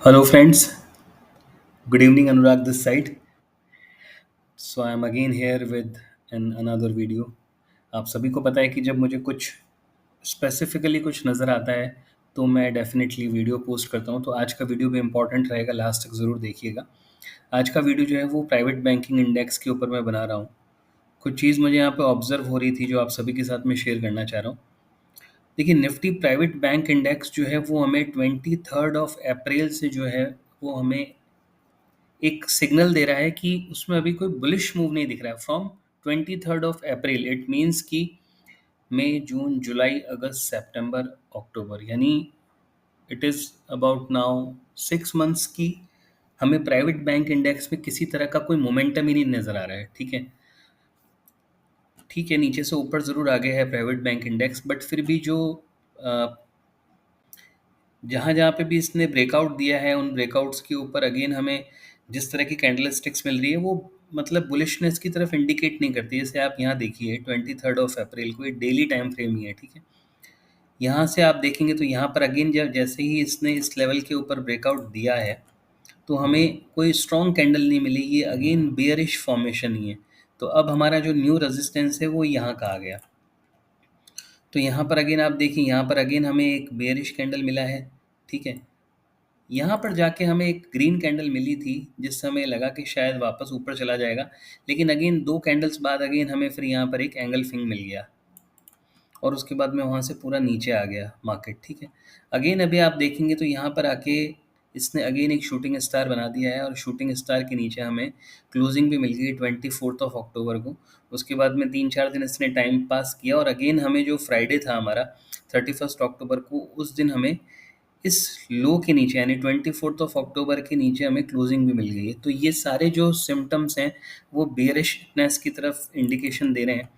Hello, friends. Good evening, Anurag this side. So I am again here with another video. आप सभी को पता है कि जब मुझे कुछ स्पेसिफिकली कुछ नज़र आता है तो मैं डेफिनेटली वीडियो पोस्ट करता हूँ। तो आज का वीडियो भी इम्पॉर्टेंट रहेगा, लास्ट तक ज़रूर देखिएगा। आज का वीडियो जो है वो प्राइवेट बैंकिंग इंडेक्स के ऊपर मैं बना रहा हूँ। कुछ चीज़ मुझे यहाँ पे ऑब्जर्व हो रही थी जो आप सभी के साथ में शेयर करना चाह रहा हूँ। देखिए, निफ्टी प्राइवेट बैंक इंडेक्स जो है वो हमें 23 अप्रैल से जो है वो हमें एक सिग्नल दे रहा है कि उसमें अभी कोई बुलिश मूव नहीं दिख रहा है। फ्रॉम 23 अप्रैल इट मीन्स कि मई, जून, जुलाई, अगस्त, सितंबर, अक्टूबर, यानी it is about now 6 months की हमें प्राइवेट बैंक इंडेक्स में किसी तरह का कोई मोमेंटम ही नहीं नज़र आ रहा है। ठीक है, ठीक है, नीचे से ऊपर ज़रूर आ गया है प्राइवेट बैंक इंडेक्स, बट फिर भी जो जहाँ जहाँ पे भी इसने ब्रेकआउट दिया है उन ब्रेकआउट्स के ऊपर अगेन हमें जिस तरह की कैंडल स्टिक्स मिल रही है वो मतलब बुलिशनेस की तरफ इंडिकेट नहीं करती। जैसे आप यहाँ देखिए 23 अप्रैल को, ये डेली टाइम फ्रेम ही है। ठीक है, यहाँ से आप देखेंगे तो यहाँ पर अगेन जब जैसे ही इसने इस लेवल के ऊपर ब्रेकआउट दिया है तो हमें कोई स्ट्रॉन्ग कैंडल नहीं मिली, ये अगेन बेयरिश फॉर्मेशन ही है। तो अब हमारा जो न्यू रेजिस्टेंस है वो यहाँ का आ गया। तो यहाँ पर अगेन आप देखिए, यहाँ पर अगेन हमें एक बेयरिश कैंडल मिला है। ठीक है, यहाँ पर जाके हमें एक ग्रीन कैंडल मिली थी जिस समय लगा कि शायद वापस ऊपर चला जाएगा, लेकिन अगेन 2 कैंडल्स बाद अगेन हमें फिर यहाँ पर एक एंगल फिंग मिल गया और उसके बाद में वहाँ से पूरा नीचे आ गया मार्केट। ठीक है, अगेन अभी आप देखेंगे तो यहाँ पर आके इसने अगेन एक शूटिंग स्टार बना दिया है और शूटिंग स्टार के नीचे हमें क्लोजिंग भी मिल गई 24 अक्टूबर को। उसके बाद में 3-4 दिन इसने टाइम पास किया और अगेन हमें जो फ्राइडे था हमारा 31 अक्टूबर को, उस दिन हमें इस लो के नीचे यानी 24 अक्टूबर के नीचे हमें क्लोजिंग भी मिल गई है। तो ये सारे जो सिम्टम्स हैं वो बेयरिशनेस की तरफ इंडिकेशन दे रहे हैं।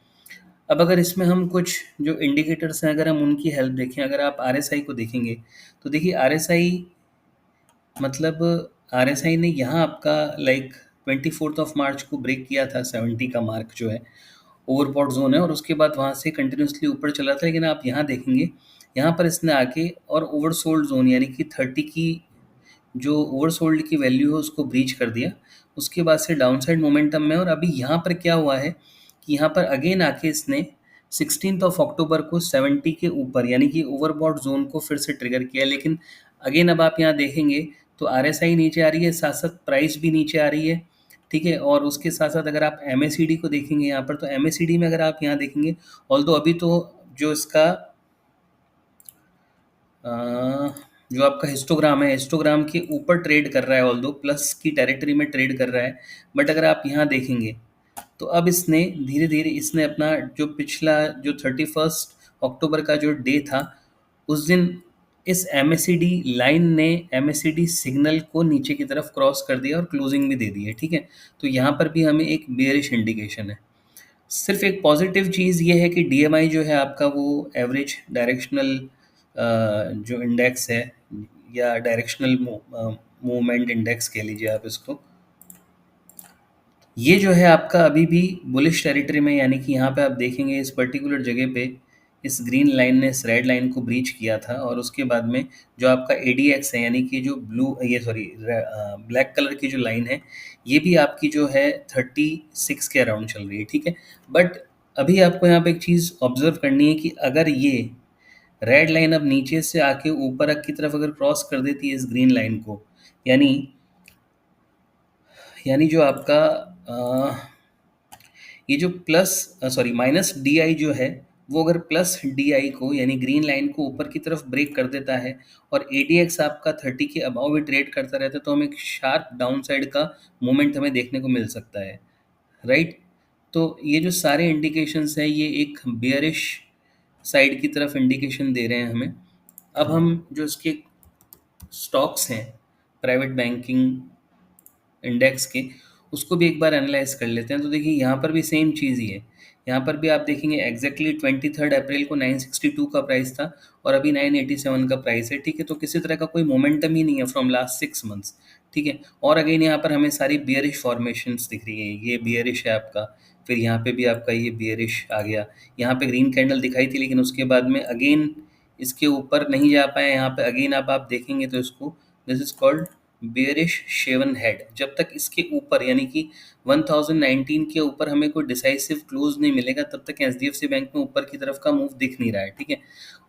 अब अगर इसमें हम कुछ जो इंडिकेटर्स हैं अगर हम उनकी हेल्प देखें, अगर आप आरएसआई को देखेंगे तो देखिए आरएसआई मतलब आरएसआई ने यहाँ आपका लाइक 24 मार्च को ब्रेक किया था 70 का मार्क जो है ओवरबॉट जोन है, और उसके बाद वहाँ से कंटिन्यूसली ऊपर चला था। लेकिन आप यहाँ देखेंगे यहाँ पर इसने आके और ओवरसोल्ड जोन यानी कि 30 की जो ओवरसोल्ड की वैल्यू है उसको ब्रीच कर दिया। उसके बाद से डाउनसाइड मोमेंटम में, और अभी यहाँ पर क्या हुआ है कि यहाँ पर अगेन आके इसने 16 अक्टूबर को 70 के ऊपर यानी कि ओवरबॉट जोन को फिर से ट्रिगर किया। लेकिन अगेन अब आप यहाँ देखेंगे तो आरएसआई नीचे आ रही है, साथ साथ प्राइस भी नीचे आ रही है। ठीक है, और उसके साथ साथ अगर आप एमएसीडी को देखेंगे यहाँ पर तो एमएसीडी में अगर आप यहाँ देखेंगे ऑल्दो अभी तो जो इसका जो आपका हिस्टोग्राम है, हिस्टोग्राम के ऊपर ट्रेड कर रहा है, ऑल्दो प्लस की टेरिटरी में ट्रेड कर रहा है। बट अगर आप यहाँ देखेंगे तो अब इसने धीरे धीरे इसने अपना जो पिछला जो 31 अक्टूबर का जो डे था उस दिन इस एमएसीडी लाइन ने एमएसीडी सिग्नल को नीचे की तरफ क्रॉस कर दिया और क्लोजिंग भी दे दी है। ठीक है, तो यहाँ पर भी हमें एक बेयरिश इंडिकेशन है। सिर्फ एक पॉजिटिव चीज़ ये है कि डीएमआई जो है आपका वो एवरेज डायरेक्शनल जो इंडेक्स है या डायरेक्शनल मूवमेंट इंडेक्स कह लीजिए आप इसको, ये जो है आपका अभी भी बुलिश टेरिटरी में, यानी कि यहाँ पे आप देखेंगे इस पर्टिकुलर जगह पे इस ग्रीन लाइन ने इस रेड लाइन को ब्रीच किया था और उसके बाद में जो आपका एडीएक्स है यानी कि जो ब्लैक कलर की जो लाइन है ये भी आपकी जो है 36 के अराउंड चल रही है। ठीक है, बट अभी आपको यहाँ पे एक चीज़ ऑब्जर्व करनी है कि अगर ये रेड लाइन अब नीचे से आके ऊपर की तरफ अगर क्रॉस कर देती है इस ग्रीन लाइन को, यानी यानी जो आपका ये जो plus sorry minus D I जो है वो अगर प्लस डी आई को यानी ग्रीन लाइन को ऊपर की तरफ ब्रेक कर देता है और एडीएक्स आपका 30 के अबाव भी ट्रेड करता रहता है तो हमें एक शार्प डाउन साइड का मोमेंट हमें देखने को मिल सकता है। राइट, तो ये जो सारे इंडिकेशंस हैं ये एक बेयरिश साइड की तरफ इंडिकेशन दे रहे हैं हमें। अब हम जो इसके स्टॉक्स हैं प्राइवेट बैंकिंग इंडेक्स के उसको भी एक बार एनालाइज कर लेते हैं। तो देखिए यहाँ पर भी सेम चीज़ ही है, यहाँ पर भी आप देखेंगे एग्जैक्टली 23 अप्रैल को 962 का प्राइस था और अभी 987 का प्राइस है। ठीक है, तो किसी तरह का कोई मोमेंटम ही नहीं है फ्रॉम लास्ट 6 मंथ्स। ठीक है, और अगेन यहाँ पर हमें सारी बियरिश फॉर्मेशंस दिख रही है, ये बियरिश है आपका, फिर यहाँ पे भी आपका ये बियरिश आ गया। यहाँ पे ग्रीन कैंडल दिखाई थी लेकिन उसके बाद में अगेन इसके ऊपर नहीं जा पाए। यहाँ पे अगेन आप देखेंगे तो इसको this is called bearish shaven head. जब तक इसके ऊपर यानी कि 1019 के ऊपर हमें कोई डिसाइसिव क्लोज नहीं मिलेगा तब तक एचडीएफसी बैंक में ऊपर की तरफ का मूव दिख नहीं रहा है, ठीक है।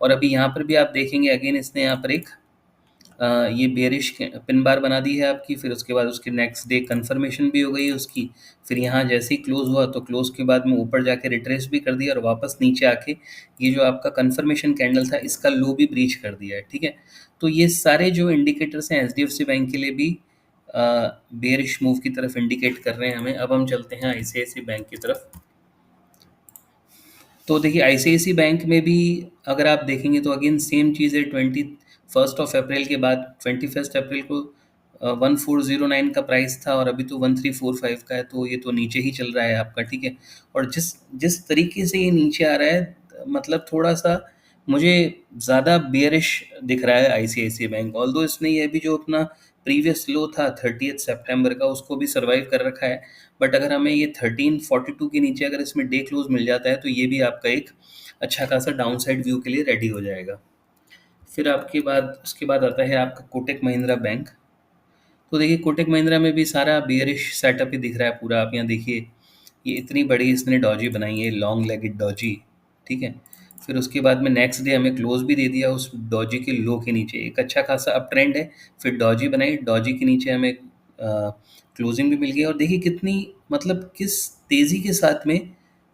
और अभी यहाँ पर भी आप देखेंगे अगेन इसने यहाँ पर एक ये बेरिश पिन बार बना दी है आपकी, फिर उसके बाद उसके नेक्स्ट डे कंफर्मेशन भी हो गई है उसकी। फिर यहाँ जैसे ही क्लोज हुआ तो क्लोज के बाद में ऊपर जाके रिट्रेस भी कर दिया और वापस नीचे आके ये जो आपका कंफर्मेशन कैंडल था इसका लो भी ब्रीच कर दिया है, ठीक है। तो ये सारे जो इंडिकेटर्स हैं एचडीएफसी बैंक के लिए भी बेरिश मूव की तरफ इंडिकेट कर रहे हैं हमें। अब हम चलते हैं आईसीआईसी बैंक की तरफ। तो देखिए आईसीआईसी बैंक में भी अगर आप देखेंगे तो अगेन सेम चीज़ है। 21 अप्रैल के बाद 21 अप्रैल को 1409 का प्राइस था और अभी तो 1345 का है, तो ये तो नीचे ही चल रहा है आपका, ठीक है। और जिस जिस तरीके से ये नीचे आ रहा है मतलब थोड़ा सा मुझे ज़्यादा बेयरिश दिख रहा है आईसीआईसी बैंक। ऑल्दो इसने ये भी जो अपना प्रीवियस लो था 30 सितंबर का उसको भी सर्वाइव कर रखा है, बट अगर हमें ये 1342 के नीचे अगर इसमें डे क्लोज मिल जाता है तो ये भी आपका एक अच्छा खासा डाउन साइड व्यू के लिए रेडी हो जाएगा। फिर आपके बाद उसके बाद आता है आपका कोटक महिंद्रा बैंक। तो देखिए कोटक महिंद्रा में भी सारा बियरिश सेटअप ही दिख रहा है पूरा। आप यहाँ देखिए ये इतनी बड़ी इसने डॉजी बनाई है, लॉन्ग लेगेड डॉजी, ठीक है। फिर उसके बाद में नेक्स्ट डे हमें क्लोज भी दे दिया उस डॉजी के लो के नीचे, एक अच्छा खासा अप ट्रेंड है। फिर डॉजी बनाई, डॉजी के नीचे हमें क्लोजिंग भी मिल गई और देखिए कितनी मतलब किस तेज़ी के साथ में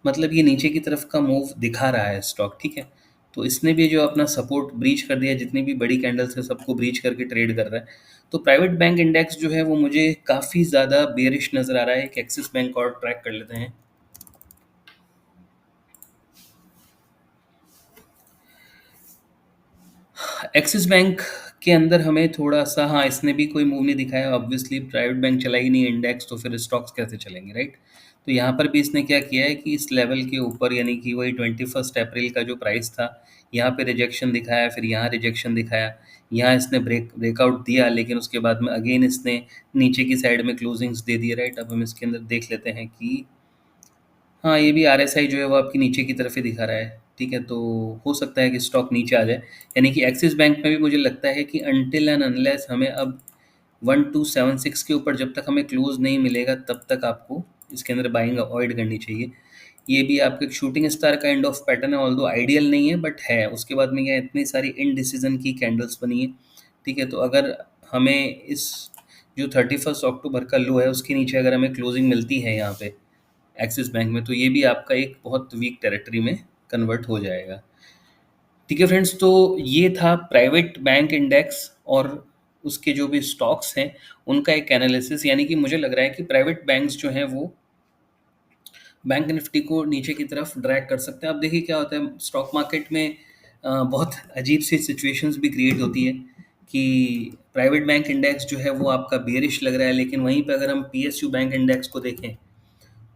मतलब ये नीचे की तरफ का मूव दिखा रहा है स्टॉक, ठीक है। तो इसने भी जो अपना सपोर्ट ब्रीच कर दिया, जितनी भी बड़ी कैंडल्स है सबको ब्रीच करके ट्रेड कर रहा है। तो प्राइवेट बैंक इंडेक्स जो है वो मुझे काफ़ी ज़्यादा बेयरिश नज़र आ रहा है। एक एक्सिस बैंक और ट्रैक कर लेते हैं। एक्सिस बैंक के अंदर हमें थोड़ा सा हाँ इसने भी कोई मूव नहीं दिखाया। ऑब्वियसली प्राइवेट बैंक चला ही नहीं इंडेक्स तो फिर स्टॉक्स कैसे चलेंगे, राइट। तो यहाँ पर भी इसने क्या किया है कि इस लेवल के ऊपर यानी कि वही 21 अप्रैल का जो प्राइस था यहाँ पे रिजेक्शन दिखाया, फिर यहाँ रिजेक्शन दिखाया, यहाँ इसने ब्रेकआउट दिया, लेकिन उसके बाद में अगेन इसने नीचे की साइड में क्लोजिंग्स दे दिए, राइट। अब हम इसके अंदर देख लेते हैं कि हाँ, ये भी आरएसआई जो है वो आपकी नीचे की तरफ ही दिखा रहा है, ठीक है। तो हो सकता है कि स्टॉक नीचे आ जाए, यानी कि एक्सिस बैंक में भी मुझे लगता है कि अनटिल एंड अनलेस हमें अब 1276 के ऊपर जब तक हमें क्लोज नहीं मिलेगा तब तक आपको इसके अंदर बाइंग अवॉइड करनी चाहिए। ये भी आपका एक शूटिंग स्टार का एंड ऑफ पैटर्न है, ऑल्दो आइडियल नहीं है बट है। उसके बाद में क्या इतनी सारी इनडिसीजन की कैंडल्स बनी है, ठीक है। तो अगर हमें इस जो 31 अक्टूबर का लो है उसके नीचे अगर हमें क्लोजिंग मिलती है यहाँ पे एक्सिस बैंक में तो ये भी आपका एक बहुत वीक टेरिटरी में कन्वर्ट हो जाएगा, ठीक है फ्रेंड्स। तो ये था प्राइवेट बैंक इंडेक्स और उसके जो भी स्टॉक्स हैं उनका एक एनालिसिस। यानी कि मुझे लग रहा है कि प्राइवेट बैंक्स जो हैं वो बैंक निफ्टी को नीचे की तरफ ड्रैग कर सकते हैं। अब देखिए क्या होता है स्टॉक मार्केट में बहुत अजीब सी सिचुएशंस भी क्रिएट होती है कि प्राइवेट बैंक इंडेक्स जो है वो आपका बेयरिश लग रहा है, लेकिन वहीं पे अगर हम पीएसयू बैंक इंडेक्स को देखें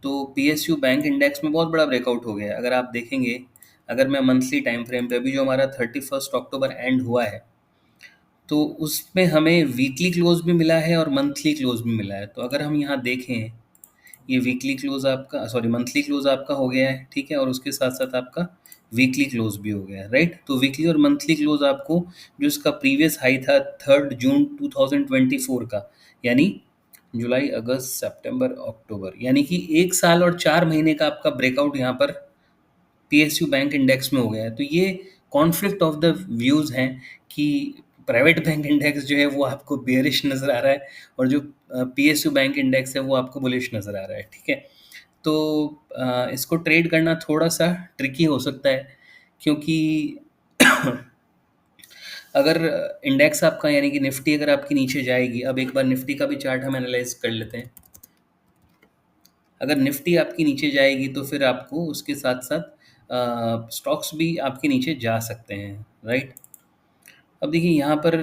तो पीएसयू बैंक इंडेक्स में बहुत बड़ा ब्रेकआउट हो गया है। अगर आप देखेंगे, अगर मैं मंथली टाइम फ्रेम पे अभी जो हमारा 31 अक्टूबर एंड हुआ है तो उसमें हमें वीकली क्लोज भी मिला है और मंथली क्लोज भी मिला है। तो अगर हम यहाँ देखें ये वीकली क्लोज आपका सॉरी मंथली क्लोज आपका हो गया है, ठीक है, और उसके साथ साथ आपका वीकली क्लोज भी हो गया है, राइट। तो वीकली और मंथली क्लोज आपको जो इसका प्रीवियस हाई था 3 जून 2024 का, यानी जुलाई अगस्त सितंबर अक्टूबर, यानी कि 1 साल और 4 महीने का आपका ब्रेकआउट यहाँ पर पीएसयू बैंक इंडेक्स में हो गया है। तो ये कॉन्फ्लिक्ट ऑफ द व्यूज़ हैं कि प्राइवेट बैंक इंडेक्स जो है वो आपको बेयरिश नज़र आ रहा है और जो पीएसयू बैंक इंडेक्स है वो आपको बुलिश नज़र आ रहा है, ठीक है। तो इसको ट्रेड करना थोड़ा सा ट्रिकी हो सकता है क्योंकि अगर इंडेक्स आपका यानी कि निफ्टी अगर आपकी नीचे जाएगी, अब एक बार निफ्टी का भी चार्ट हम एनालाइज कर लेते हैं। अगर निफ्टी आपकी नीचे जाएगी तो फिर आपको उसके साथ साथ स्टॉक्स भी आपके नीचे जा सकते हैं, राइट। अब देखिए यहाँ पर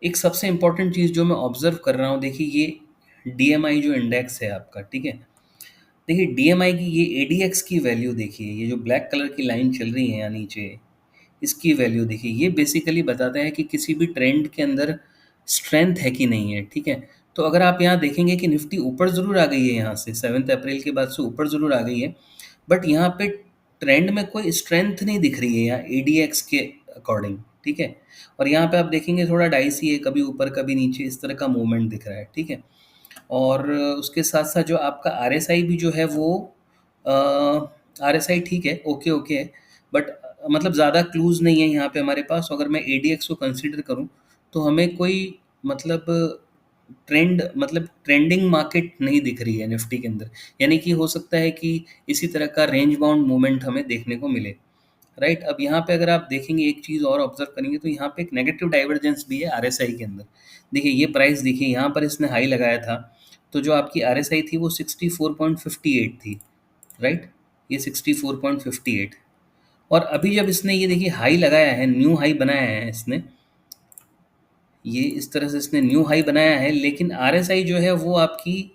एक सबसे इम्पोर्टेंट चीज़ जो मैं ऑब्जर्व कर रहा हूँ, देखिए ये डीएमआई जो इंडेक्स है आपका, ठीक है। देखिए डीएमआई की ये एडीएक्स की वैल्यू देखिए, ये जो ब्लैक कलर की लाइन चल रही है यहाँ नीचे इसकी वैल्यू देखिए, ये बेसिकली बताता है कि किसी भी ट्रेंड के अंदर स्ट्रेंथ है कि नहीं है, ठीक है। तो अगर आप यहाँ देखेंगे कि निफ्टी ऊपर ज़रूर आ गई है, यहाँ से 7 अप्रैल के बाद से ऊपर ज़रूर आ गई है, बट यहाँ पे ट्रेंड में कोई स्ट्रेंथ नहीं दिख रही है यहाँ एडीएक्स के अकॉर्डिंग, ठीक है। और यहाँ पे आप देखेंगे थोड़ा डाइसी है, कभी ऊपर कभी नीचे इस तरह का मूवमेंट दिख रहा है, ठीक है। और उसके साथ साथ जो आपका आरएसआई भी जो है वो आरएसआई ठीक है, ओके ओके है, बट मतलब ज़्यादा क्लूज नहीं है यहाँ पे हमारे पास। अगर मैं एडीएक्स को कंसीडर करूँ तो हमें कोई मतलब ट्रेंडिंग मार्केट नहीं दिख रही है निफ्टी के अंदर। यानी कि हो सकता है कि इसी तरह का रेंज बाउंड मूवमेंट हमें देखने को मिले, राइट। अब यहाँ पे अगर आप देखेंगे एक चीज़ और ऑब्जर्व करेंगे तो यहाँ पे एक नेगेटिव डाइवर्जेंस भी है आरएसआई के अंदर। देखिए ये प्राइस देखिए, यहाँ पर इसने हाई लगाया था, तो जो आपकी आरएसआई थी वो 64.58 थी, राइट। ये 64.58, और अभी जब इसने ये देखिए हाई लगाया है, न्यू हाई बनाया है इसने, ये इस तरह से इसने न्यू हाई बनाया है, लेकिन आरएसआई जो है वो आपकी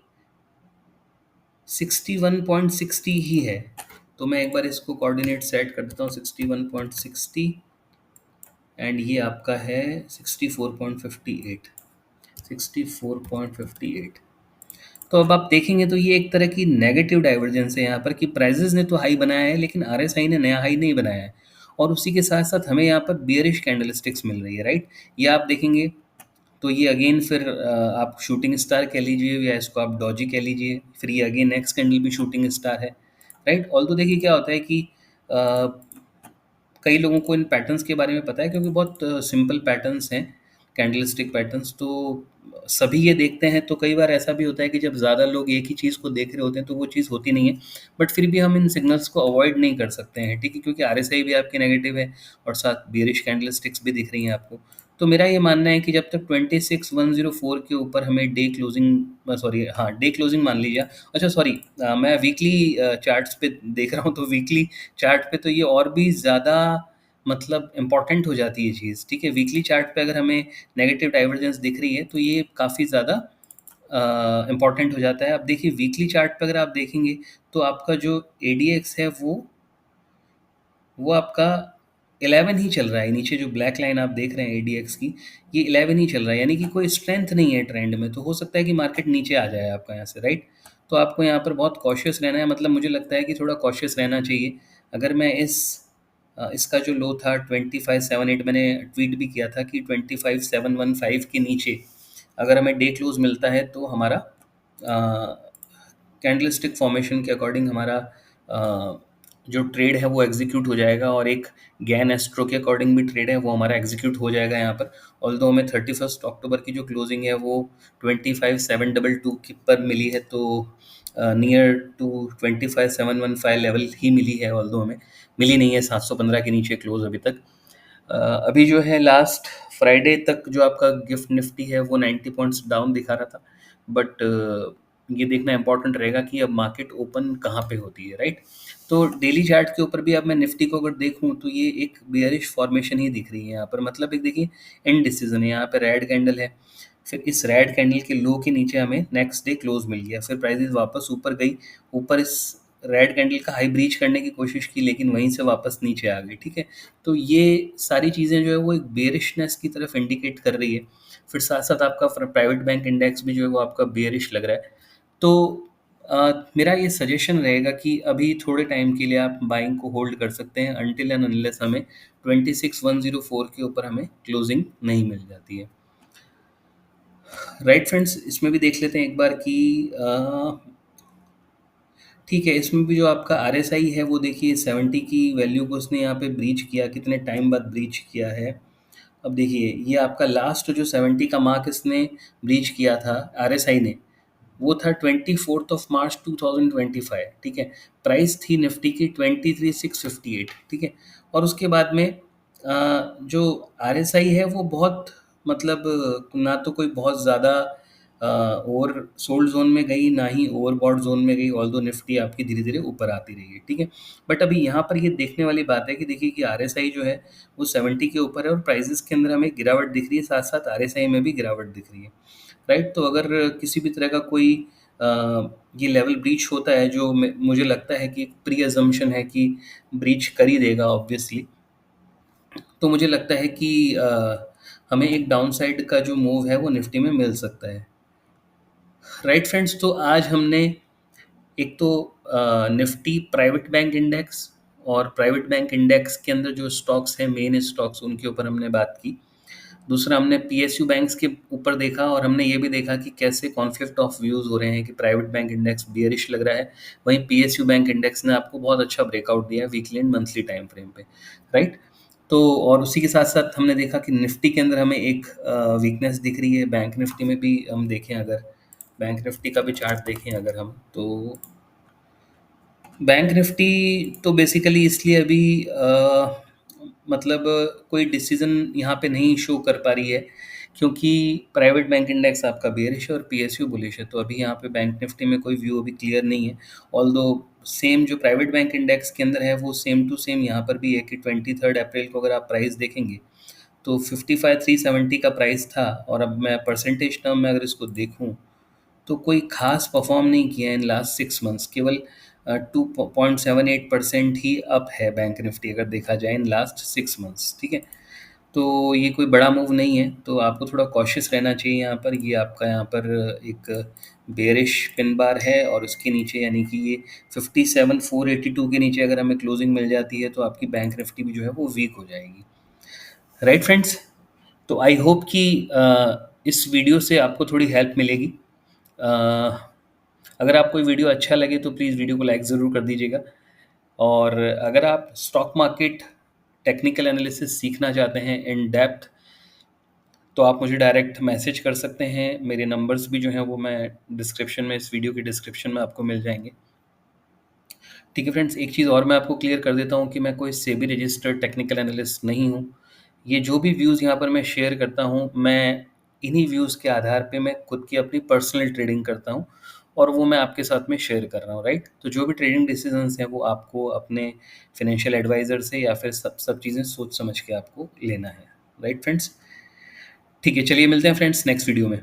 61.60 ही है। तो मैं एक बार इसको कोऑर्डिनेट सेट कर देता हूँ, 61.60, एंड ये आपका है 64.58, 64.58। तो अब आप देखेंगे तो ये एक तरह की नेगेटिव डाइवर्जेंस है यहाँ पर कि प्राइजेस ने तो हाई बनाया है लेकिन आरएसआई ने नया हाई नहीं बनाया है, और उसी के साथ साथ हमें यहाँ पर बियरिश कैंडलस्टिक्स मिल रही है, राइट। ये आप देखेंगे तो ये अगेन फिर आप शूटिंग स्टार कह लीजिए या इसको आप डॉजी कह लीजिए, फिर ये अगेन नेक्स्ट कैंडल भी शूटिंग स्टार है, राइट। ऑल तो देखिए क्या होता है कि कई लोगों को इन पैटर्न्स के बारे में पता है क्योंकि बहुत सिंपल पैटर्न्स हैं, कैंडलस्टिक पैटर्न्स, तो सभी ये देखते हैं। तो कई बार ऐसा भी होता है कि जब ज़्यादा लोग एक ही चीज़ को देख रहे होते हैं तो वो चीज़ होती नहीं है, बट फिर भी हम इन सिग्नल्स को अवॉइड नहीं कर सकते हैं, ठीक है, क्योंकि आरएसआई भी आपकी नेगेटिव है और साथ बियरिश कैंडलस्टिक्स भी दिख रही हैं आपको। तो मेरा ये मानना है कि जब तक 26104 के ऊपर हमें डे क्लोजिंग, सॉरी हाँ डे क्लोजिंग मान लीजिए, अच्छा सॉरी, मैं वीकली चार्ट्स पे देख रहा हूँ, तो वीकली चार्ट पे तो ये और भी ज़्यादा मतलब इम्पॉर्टेंट हो जाती है चीज़, ठीक है। वीकली चार्ट पे अगर हमें नेगेटिव डाइवर्जेंस दिख रही है तो ये काफ़ी ज़्यादा इम्पॉर्टेंट हो जाता है। अब देखिए वीकली चार्ट पे अगर आप देखेंगे तो आपका जो एडीएक्स है वो आपका 11 ही चल रहा है, नीचे जो ब्लैक लाइन आप देख रहे हैं एडीएक्स की, ये 11 ही चल रहा है, यानी कि कोई स्ट्रेंथ नहीं है ट्रेंड में। तो हो सकता है कि मार्केट नीचे आ जाए आपका यहाँ से, राइट। तो आपको यहाँ पर बहुत कॉशियस रहना है, मतलब मुझे लगता है कि थोड़ा कॉशियस रहना चाहिए। अगर मैं इसका जो लो था 2578, मैंने ट्वीट भी किया था कि 25715 के नीचे अगर हमें डे क्लोज मिलता है तो हमारा कैंडलस्टिक फॉर्मेशन के अकॉर्डिंग हमारा जो ट्रेड है वो एग्जीक्यूट हो जाएगा, और एक गैन एस्ट्रो के अकॉर्डिंग भी ट्रेड है वो हमारा एग्जीक्यूट हो जाएगा यहाँ पर। ऑल्दो हमें 31 अक्टूबर की जो क्लोजिंग है वो 25722 की पर मिली है, तो नियर टू 25715 लेवल ही मिली है, ऑल्दो हमें मिली नहीं है 715 के नीचे क्लोज अभी तक। अभी जो है लास्ट फ्राइडे तक जो आपका गिफ्ट निफ्टी है वो 90 पॉइंट्स डाउन दिखा रहा था, बट ये देखना इंपॉर्टेंट रहेगा कि अब मार्केट ओपन कहाँ पे होती है, राइट। तो डेली चार्ट के ऊपर भी अब मैं निफ्टी को अगर देखूं तो ये एक बेयरिश फॉर्मेशन ही दिख रही है यहाँ पर, मतलब एक देखिए एंड डिसीजन है, यहाँ पे रेड कैंडल है, फिर इस रेड कैंडल के लो के नीचे हमें नेक्स्ट डे क्लोज मिल गया, फिर प्राइसेस वापस ऊपर गई, ऊपर इस रेड कैंडल का हाई ब्रीच करने की कोशिश की लेकिन वहीं से वापस नीचे आ गई, ठीक है। तो ये सारी चीज़ें जो है वो एक बेरिशनेस की तरफ इंडिकेट कर रही है। फिर साथ साथ आपका प्राइवेट बैंक इंडेक्स भी जो है वो आपका बेयरिश लग रहा है। तो मेरा ये सजेशन रहेगा कि अभी थोड़े टाइम के लिए आप बाइंग को होल्ड कर सकते हैं अनटिल एंड अनलेस हमें 26104 के ऊपर हमें क्लोजिंग नहीं मिल जाती है, राइट फ्रेंड्स। इसमें भी देख लेते हैं एक बार कि ठीक है, इसमें भी जो आपका आर एस आई है वो देखिए 70 की वैल्यू को इसने यहाँ पे ब्रीच किया, कितने टाइम बाद ब्रीच किया है। अब देखिए ये आपका लास्ट जो 70 का मार्क इसने ब्रीच किया था आर एस आई ने, वो था 24 मार्च 2025, ठीक है। प्राइस थी निफ्टी की 23,658, ठीक है। और उसके बाद में जो आर एस आई है वो बहुत मतलब ना तो कोई बहुत ज़्यादा ओवर सोल्ड जोन में गई, ना ही ओवरबॉट जोन में गई, ऑल्दो निफ्टी आपकी धीरे धीरे ऊपर आती रही है, ठीक है। बट अभी यहाँ पर ये देखने वाली बात है कि देखिए कि आर एस आई जो है वो 70 के ऊपर है और प्राइजेस के अंदर हमें गिरावट दिख रही है, साथ साथ आर एस आई में भी गिरावट दिख रही है, राइट। तो अगर किसी भी तरह का कोई अ, ये लेवल ब्रीच होता है, जो मुझे लगता है कि प्री अजम्पशन है कि ब्रीच कर ही देगा ऑब्वियसली, तो मुझे लगता है कि हमें एक डाउन साइड का जो मूव है वो निफ्टी में मिल सकता है, राइट फ्रेंड्स। तो आज हमने एक तो निफ्टी प्राइवेट बैंक इंडेक्स और प्राइवेट बैंक इंडेक्स के अंदर जो स्टॉक्स हैं, मेन स्टॉक्स, उनके ऊपर हमने बात की। दूसरा हमने पीएसयू बैंक्स के ऊपर देखा और हमने ये भी देखा कि कैसे कॉन्फ्लिक्ट ऑफ व्यूज़ हो रहे हैं कि प्राइवेट बैंक इंडेक्स बियरिश लग रहा है, वहीं पीएसयू बैंक इंडेक्स ने आपको बहुत अच्छा ब्रेकआउट दिया है weekly and monthly time frame पे, राइट? तो और उसी के साथ साथ हमने देखा कि निफ्टी के अंदर हमें एक वीकनेस दिख रही है। बैंक निफ्टी में भी हम देखें, अगर बैंक निफ्टी का भी चार्ट देखें अगर हम, तो बैंक निफ्टी तो बेसिकली इसलिए अभी मतलब कोई डिसीजन यहाँ पे नहीं शो कर पा रही है क्योंकि प्राइवेट बैंक इंडेक्स आपका बेयरिश है और पीएसयू बुलिश है। तो अभी यहाँ पे बैंक निफ्टी में कोई व्यू अभी क्लियर नहीं है। ऑल्दो सेम जो प्राइवेट बैंक इंडेक्स के अंदर है वो सेम टू सेम यहाँ पर भी है कि 23 अप्रैल को अगर आप प्राइस देखेंगे तो 55,370 का प्राइस था, और अब मैं परसेंटेज टर्म में अगर इसको देखूँ तो कोई खास परफॉर्म नहीं किया है इन लास्ट 6 मंथ्स। केवल 2.78% ही अप है बैंक निफ्टी अगर देखा जाए इन लास्ट 6 मंथ्स, ठीक है? तो ये कोई बड़ा मूव नहीं है, तो आपको थोड़ा कॉशियस रहना चाहिए यहाँ पर। ये आपका यहाँ पर एक बेरिश पिन बार है और उसके नीचे यानी कि ये 57,482 के नीचे अगर हमें क्लोजिंग मिल जाती है तो आपकी बैंक निफ्टी भी जो है वो वीक हो जाएगी, राइट फ्रेंड्स? तो आई होप कि इस वीडियो से आपको थोड़ी हेल्प मिलेगी। अ, अगर आपको ये वीडियो अच्छा लगे तो प्लीज़ वीडियो को लाइक ज़रूर कर दीजिएगा। और अगर आप स्टॉक मार्केट टेक्निकल एनालिसिस सीखना चाहते हैं इन डेप्थ, तो आप मुझे डायरेक्ट मैसेज कर सकते हैं। मेरे नंबर्स भी जो हैं वो मैं डिस्क्रिप्शन में, इस वीडियो की डिस्क्रिप्शन में आपको मिल जाएंगे। ठीक है फ्रेंड्स, एक चीज़ और मैं आपको क्लियर कर देता हूँ कि मैं कोई सेबी रजिस्टर्ड टेक्निकल एनालिस्ट नहीं हूँ। ये जो भी व्यूज़ यहाँ पर मैं शेयर करता हूँ, मैं इन्हीं व्यूज़ के आधार पे मैं खुद की अपनी पर्सनल ट्रेडिंग करता हूँ और वो मैं आपके साथ में शेयर कर रहा हूँ, राइट? तो जो भी ट्रेडिंग डिसीजंस हैं वो आपको अपने फाइनेंशियल एडवाइज़र से या फिर सब सब चीज़ें सोच समझ के आपको लेना है, राइट फ्रेंड्स? ठीक है, चलिए मिलते हैं फ्रेंड्स नेक्स्ट वीडियो में।